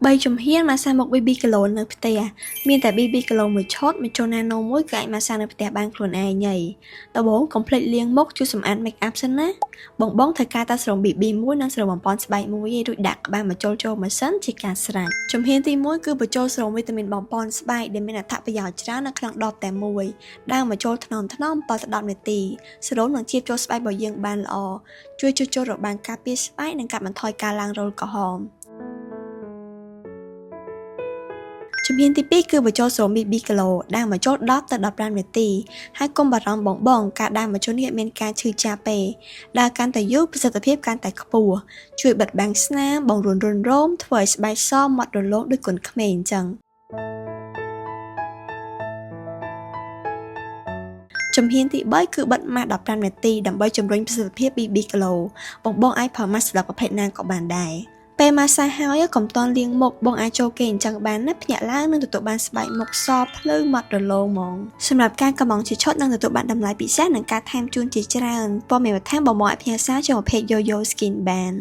3 ជំហានម៉ាសាមុខ BB គីឡូនៅផ្ទះមានតែ BB គីឡូមួយឈុតមួយចូលណាណូមួយក៏អាចម៉ាសានៅផ្ទះបានខ្លួនឯងហីដំបូងកុំភ្លេចលាងមុខជួយសម្អាត make up សិនណាបងត្រូវការតែស្រោម BB មួយនិងស្រោមបំពន់ស្បែកមួយរួចដាក់ក្បាលមកចូលម៉ាសិនជាការស្រេចជំហានទី1គឺបញ្ចូលស្រោមវីតាមីនបំពន់ស្បែកដែលមានអត្ថប្រយោជន៍ច្រើននៅក្នុងដបតែមួយដើរមកចូលថ្នម7ទៅ10នាទីស្រោមនឹងជៀបចូលស្បែករបស់យើងបានល្អជួយជួសជុលរបាំងការពារស្បែកនិងកាត់បន្ថយការឡើងរោលក្រហមជំហានទី2គឺបញ្ចូលស្រោម BB គីឡូដើរមកចូល10ទៅ15នាទីហើយកុំបារម្ភបងការដើរមកចូលនេះមានការឈឺចាប់ពេកដើរកាន់តែយូរប្រសិទ្ធភាពកាន់តែខ្ពស់ជួយបិទបាំងស្នាមបង្រួនរោមធ្វើឲ្យស្បែកសមម៉ត់រលោងដូចកូនក្មេងអញ្ចឹងជំហានទី3គឺបិទម៉ាស់15នាទីដើម្បីជំរុញប្រសិទ្ធភាព BB គីឡូបងអាចប្រើម៉ាស់សម្រាប់ប្រភេទណាក៏បានដែរពេលម៉ាសាហើយកុំតន់លាងមុខបងអាចចូលគេអញ្ចឹងបានណាភ្ញាក់ឡើងនឹងទទួលបានស្បែកមុខសភ្លឺម៉ត់រលោងហ្មងសម្រាប់ការកំងជាឈុតនឹងទទួលបានតម្លៃពិសេសនិងការថែមជូនជាច្រើនព័ត៌មានបន្ថែមបងអាចផ្ញើសារចូល page Yoyo Skin បាន